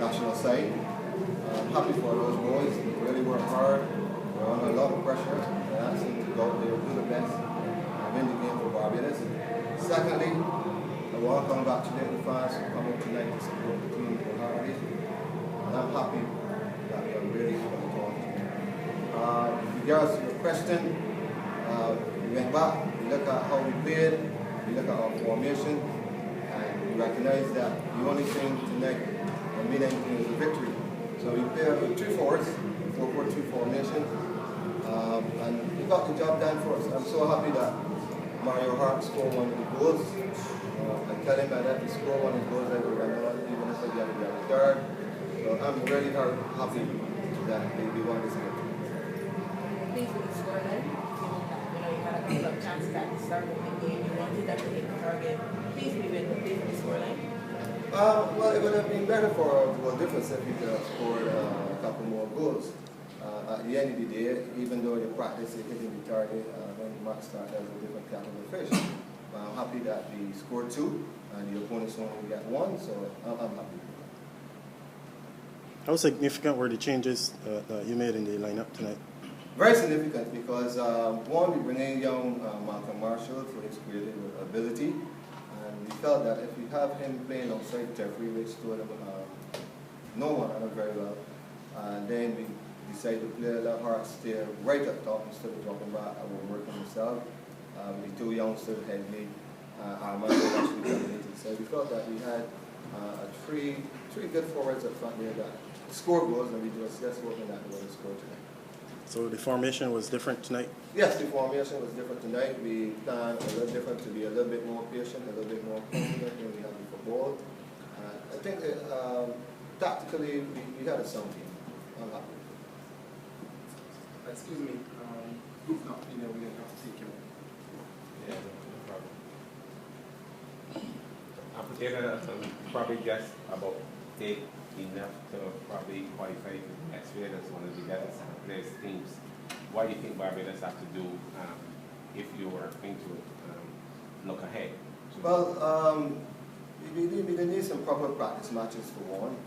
national side. I'm happy for those boys. They really work hard. They're under a lot of pressure. They're asking to go out there and do the best and win the game for Barbados. Secondly, I want to come back to the fans who come out tonight to support the team wholeheartedly. And I'm happy that they're really going to talk to me. With regards to your question, we went back, we look at how we played, we look at our formation, and we recognize that the only thing tonight that means anything is a victory. So we played with 2 forwards, 4-4-2 formation, and we got the job done for us. I'm so happy that Mario Hart scored one of the goals. I tell him that if he scored one of the goals, I would run on, even if I get a third. So I'm really happy that we won this game. Please with the scoreline. You had a couple of chances at the start of the game. You wanted them to hit the target. Please leave it with the scoreline. Well, it would have been better for a goal difference if we could have scored a couple more goals. At the end of the day, even though you practice hitting the target, when the match starts, there's a different kettle of fish. I'm happy that we scored 2 and the opponents only got 1, so I'm happy. How significant were the changes that you made in the lineup tonight? Very significant because, one, we bring in young Malcolm Marshall for his creative ability, and we felt that if we have him playing outside Jeffrey, which told him no one, I know very well, and then we decided to play a Hart stay right up top instead of dropping back and we're working himself. The 2 youngsters, Headley, Armando actually coming into the side. We felt that we had three good forwards up front there that score goals, and we just hoping that we would score tonight. So the formation was different tonight? Yes, the formation was different tonight. We planned a little different to be a little bit more patient, a little bit more confident when we have the football. I think that, tactically we had a sound game. I'm happy. Excuse me, if not, we didn't have to take him. Yeah, no problem. I'm prepared to probably just about take enough to probably qualify for the next year as one of the best players teams. What do you think Barbados have to do if you were going to look ahead? Well, we need some proper practice matches for one.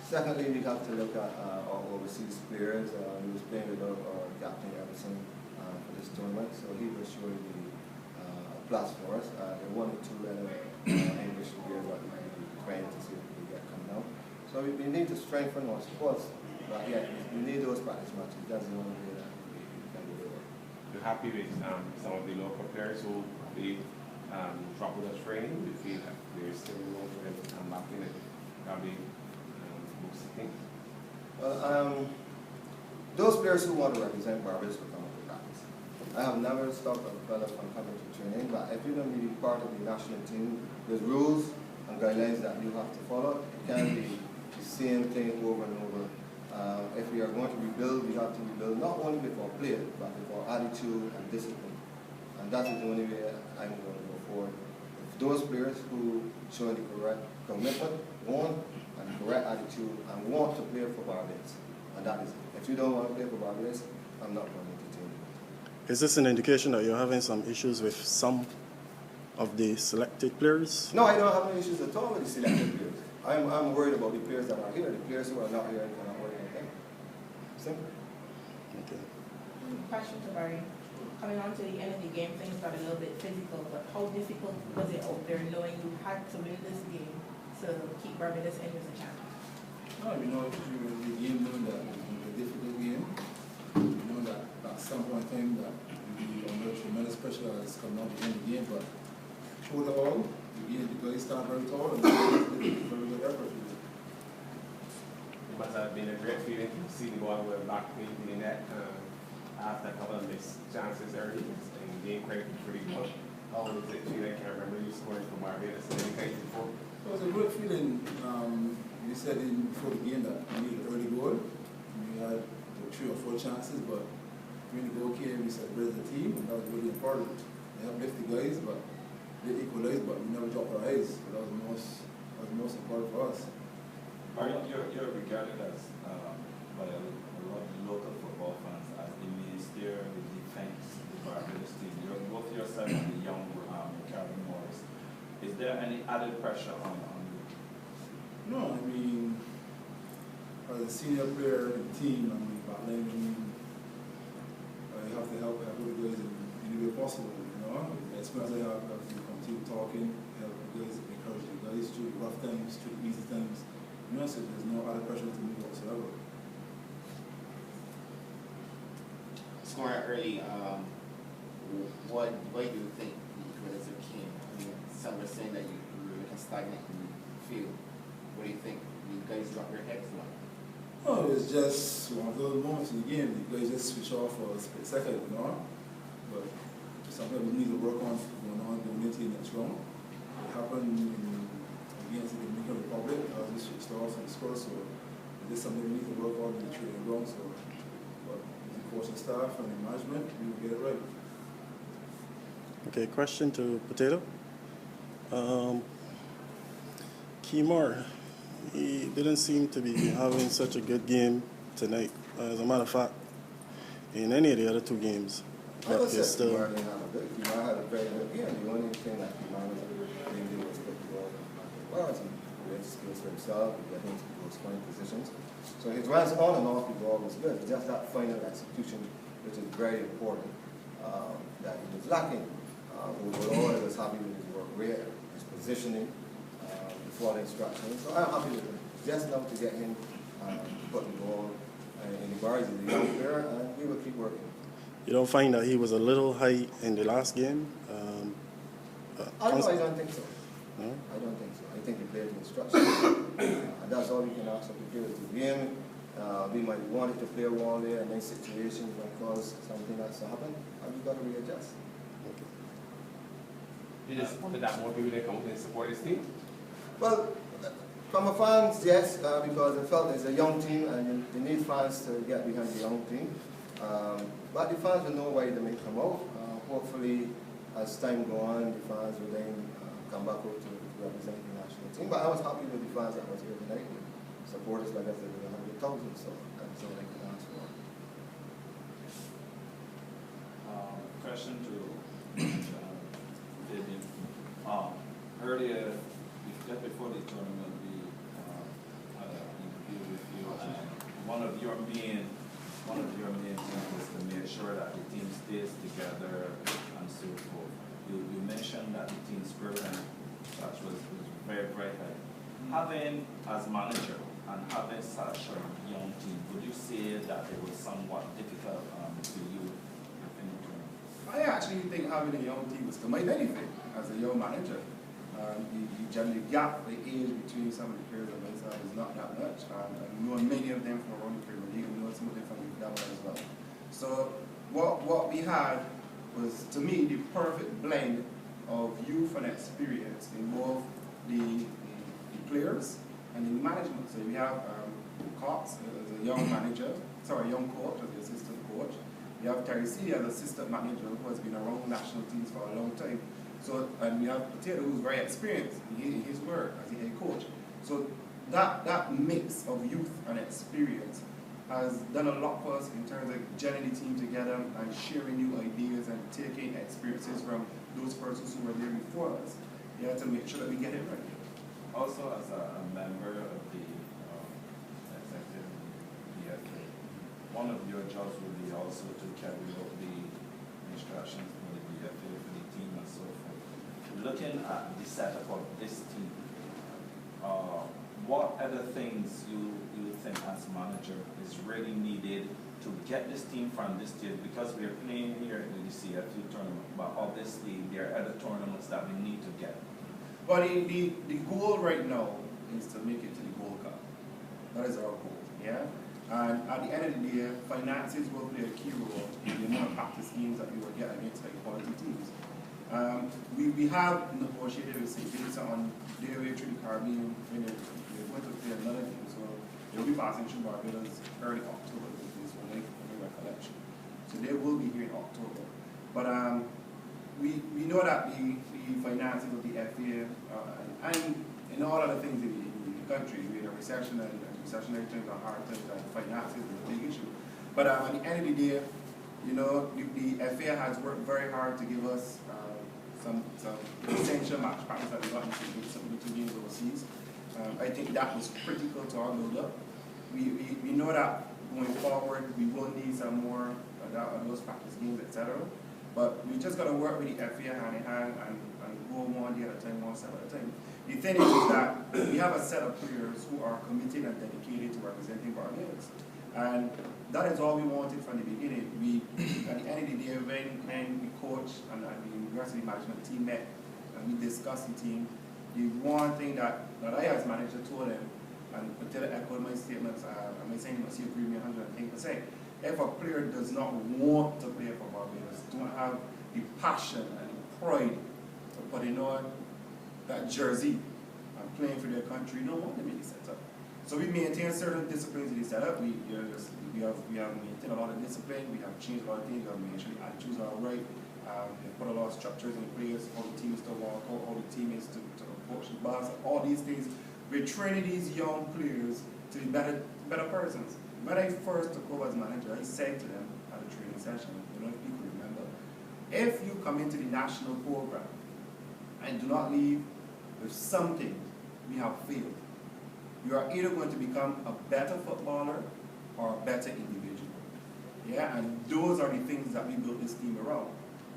Secondly, we have to look at our overseas players. We was playing with our captain Everson for this tournament, so he was surely be a plus for us. There are 1 or 2 other English players that we might be trying to see if we get coming out. So we need to strengthen our squads, but yeah, we need those practice matches. That's the only way that we can do it. You're happy with some of the local players who they drop with us training? We feel that there's still room for them to come back in and probably boost things. Well, those players who want to represent Barbados will come up to practice. I have never stopped a fellow from coming to training, but if you're going to be part of the national team, there's rules and guidelines that you have to follow. It can't be the same thing over and over. If we are going to rebuild, we have to rebuild not only with our play, but with our attitude and discipline. And that is the only way I'm going to go forward. If those players who show the correct commitment, and the correct attitude, and want to play for Barbados, and that is it. If you don't want to play for Barbados, I'm not going to entertain you. Is this an indication that you're having some issues with some of the selected players? No, I don't have any issues at all with the selected players. I'm worried about the players that are here. The players who are not here, I cannot worry about them. Simple. Okay. Question to Barry. Coming on to the end of the game, things got a little bit physical, but how difficult was it out there knowing you had to win this game to keep Barbados in as a champion? No, we know the game, knowing that it was a difficult game. We know that at some point in time that we under tremendous pressure that's coming out to end the game, but through the all, the guys start very tall and very good effort. It must have been a great feeling to see the ball with back in that after a couple of missed chances early and game credit pretty well. How was it feeling? I can't remember you scoring from Barbados and anything before. It was a great feeling. We said before the game that we needed an early goal. We had 3 or 4 chances, but when the goal came, we celebrated the team, and that was really important. They have left the guys, but they equalized, but we never dropped our eyes. So that was the most important for us. You're regarded as by a lot of local football fans as the mainstay, the defense, the Barbados team. Both yourself and the young Caribbean Morris. Is there any added pressure on you? No, I mean, as a senior player in the team, and battling, you have to help the guys in any way possible, you know. The experience I have to continue talking, help the guys, encourage the guys through the rough times, through the easy times. You know, so there's no other pressure to me whatsoever. Scoring early, what do you think the equalizer came? I mean, some are saying that you were looking stagnant in the field. What do you think? You guys drop your heads now? Oh, it's just one of those moments in the game. You guys just switch off for a split second, you know. But something we need to work on going on going into the next round. It happened against the Dominican Republic. I was just switched off and scored, so it's something we need to work on in the training ground. So, but the coaching staff and the management, we will get it right. Okay, question to Potato. Kimar, he didn't seem to be having such a good game tonight. As a matter of fact, in any of the other two games. I would say still. Kimar didn't have a good. Kimar had a very good game. The only thing that Kimar was able to do was put the ball in the he created skills for himself, he got into those scoring positions. So his runs on and off the ball was good. It's just that final execution, which is very important, that he was lacking. Overall, I was happy with his work rate, his positioning, the follow instructions. So I'm happy with him. Just enough to get him to put the ball in the bars. He's a young player, and we will keep working. You don't find that he was a little high in the last game? I don't think so. No? I don't think so. I think he played the instructions. And that's all we can ask of the players to game. We might want it to play one day, and then situations might cause something else to happen, and we've got to readjust. Okay. You just wanted that more people to come up and support this team? Well, from the fans, yes, because I felt it's a young team, and you need fans to get behind the young team. But the fans will know why they may come out. Hopefully, as time goes on, the fans will then come back out to represent the national team. But I was happy with the fans that was here tonight. The supporters, like I said, there were 100,000, so that's all I can ask for. Question to Fabian. Earlier, just before the tournament, we had an interview with you, and one of your main things was to make sure that the team stays together and so forth. You mentioned that the team spirit and such was very, very high. Having, as manager, and having such a young team, would you say that it was somewhat difficult for you within the tournament? I actually think having a young team was to my benefit as a young manager. You generally gap the age between some of the players and myself is not that much. I know many of them from around the Premier League, we know some of them from the Double as well. So what we had was, to me, the perfect blend of youth and experience in both the players and the management. So we have Cox as a young manager, a young coach as the assistant coach. We have Terry C as assistant manager who has been around national teams for a long time. So, and we have Potato who's very experienced in his work as a head coach. So that mix of youth and experience has done a lot for us in terms of gelling the team together and sharing new ideas and taking experiences from those persons who were there before us. Yeah, to make sure that we get it right. Also, as a member of the executive BFA, one of your jobs will be also to carry out the instructions for the BFA, for the team, and so forth. Looking at the setup of this team, what other things you think as manager is really needed to get this team from this stage? Because we are playing here in the CFU tournament, but obviously there are other tournaments that we need to get. Well, the goal right now is to make it to the Gold Cup. That is our goal, yeah? And at the end of the day, finances will play a key role in the amount of practice games that we will get against high quality teams. We have negotiated with St. Vincent on their way through the Caribbean when they're going to play another game. So they'll be passing through Barbados early October, is my recollection. So they will be here in October. But we know that the finances of the FA and in all other things in the country, with a recession and recessionary times are hard times, and finances is a big issue. But at the end of the day, you know, the FA has worked very hard to give us some essential match practice that we got into some games overseas. I think that was critical to our build-up. we know that going forward, we will need some more of those practice games, etc. But we just got to work with the FA hand in hand and go one day at a time, one step at a time. The thing is that we have a set of players who are committed and dedicated to representing Barbados. And that is all we wanted from the beginning. We, at the end of the day, when we coach and the university management team met and we discussed the team, the one thing that I as manager told them, and until I echoed my statements, I'm saying you must agree with me 110%. If a player does not want to play for Barbados, don't have the passion and the pride to put in on that jersey and playing for their country, you don't want them in the setup. So we maintain certain disciplines in the setup. We have maintained a lot of discipline. We have changed a lot of things. We have made sure the attitudes are right. We have put a lot of structures in place. How the team is to walk out, how the team is to approach the box. All these things. We're training these young players to be better persons. When I first took over as manager, I said to them at a training session, I don't know if people remember, if you come into the national program and do not leave with something, we have failed. You are either going to become a better footballer or a better individual. Yeah, and those are the things that we built this team around.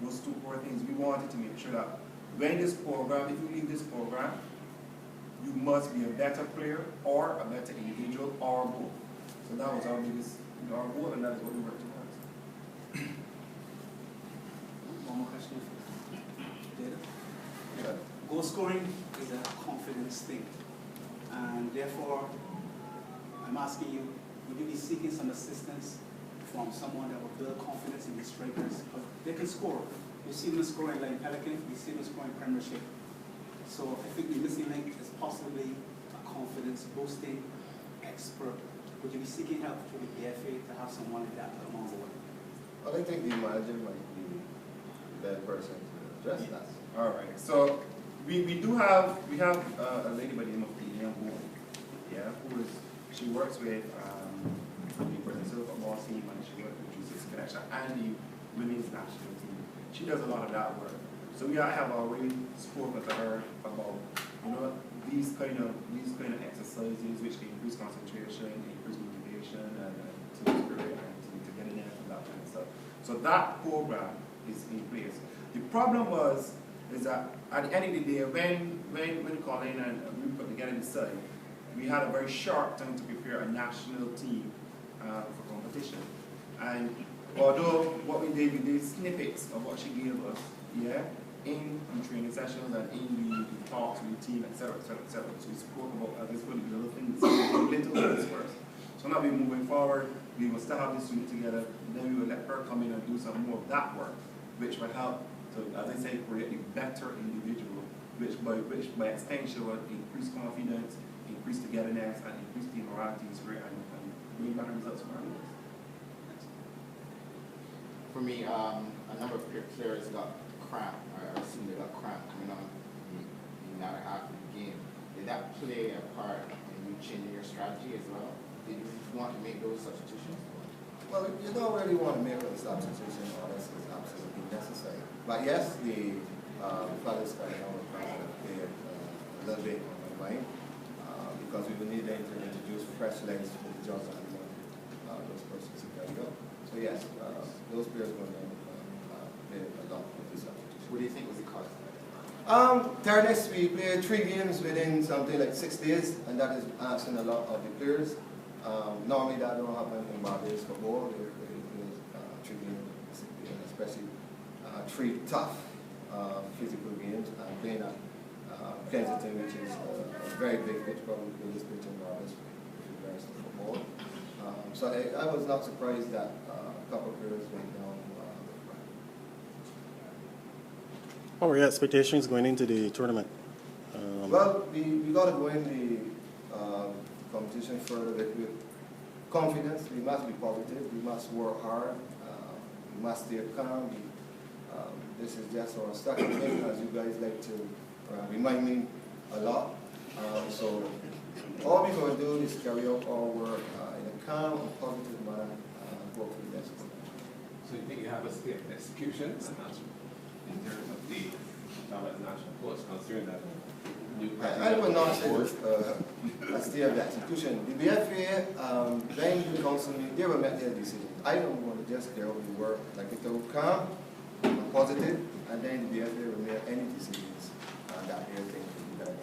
Those two core things. We wanted to make sure that when this program, if you leave this program, you must be a better player or a better individual or both. So that was our biggest, our goal, and that is what we worked towards. One more question for Data. Yeah. Goal scoring is a confidence thing. And therefore, I'm asking you, would you be seeking some assistance from someone that will build confidence in the strikers? Because they can score. You see them scoring like Pelican, you see them scoring Premiership. So I think the missing link is possibly a confidence boosting expert. Would you be seeking help through the BFA to have someone like that come on board? Well, I think the manager might be the person to address that. All right. So we have a lady by the name of Young Boy, yeah, she works with the Brazil football team, and she works with Juices Connection and the women's national team. She does a lot of that work. So I have already spoken to her about, these kind of exercises which can increase concentration, increase motivation, and team spirit, and to get in there and that kind of stuff. So that program is in place. The problem is that at the end of the day, when Colin and we put together the study, we had a very short time to prepare a national team for competition. And although what we did snippets of what she gave us, yeah, in training sessions and in the talks with the team, etc., etc., etc. So we spoke about this really little things, little things first. So now we're moving forward. We will still have this unit together. Then we will let her come in and do some more of that work, which will help to, as I say, create a better individual, which by extension will increase confidence, increase togetherness, and increase the morality spirit, and bring better results for our leaders. For me, a number of players got cramp, or assume they got cramp coming on the latter half of the game. Did that play a part in you changing your strategy as well? Did you want to make those substitutions? Well, you don't really want to make a substitution unless it's absolutely necessary. But yes, the fellas kind of play a little bit on my mind because we will need them to introduce fresh legs to the jobs and those persons to carry out. So yes, those players will play a lot of this substitution. What do you think was the cause? Tiredness. We played 3 games within something like 6 days, and that is asking a lot of the players. Normally that don't happen in Barbados football. They play 3 games, especially 3 tough physical games, and playing at Kensington, which is a very big pitch, probably the biggest pitch in Barbados with regards to football. So I was not surprised that a couple of players went down. What were your expectations going into the tournament? Well, we got to go in the competition further with confidence. We must be positive. We must work hard. We must stay calm. This is just our starting game, as you guys like to remind me a lot. So all we're going to do is carry out our work in a calm and positive manner and work for the best. So you think you have a state of execution in terms of the national coach, considering that new I would not say this, a state of the execution. The BFA, then the council meeting, they will make their decision. I don't want to just get over the work, like it will calm and positive, and then the BFA will make any decisions that they think will be done.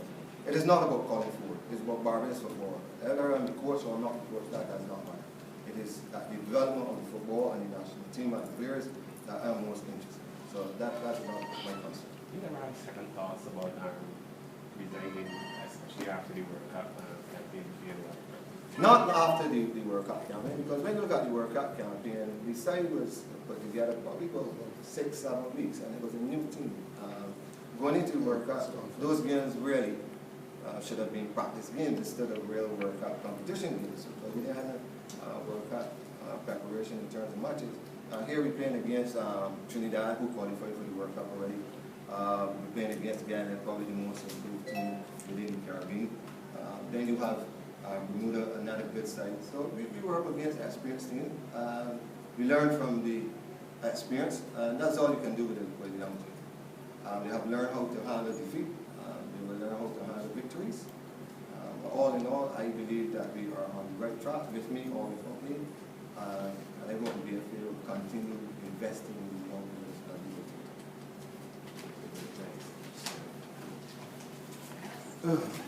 It is not about calling for it, it's about Barbados football. Whether I'm the coach or not the coach, that does not matter. It is that the development of the football and the national team and the players that I'm most interested in. So that's not my concern. You never had second thoughts about resigning, especially after the World Cup campaign failed? Not after the World Cup campaign, because when you look at the World Cup campaign, the side was put together probably for 6-7 weeks, and it was a new team. Going into the World Cup, those games really should have been practice games instead of real World Cup competition games. Because we had a World Cup preparation in terms of matches. Here we're playing against Trinidad, who qualified for the World Cup already. We're playing against Ghana, probably the most improved team within the Caribbean. Then you have Bermuda, another good side. So we work against an experienced team. We learn from the experience, and that's all you can do with a young team. They have learned how to handle defeat. They will learn how to handle victories. But all in all, I believe that we are on the right track, with me or without me. And I want to be a field continue investing in the young players that we will take.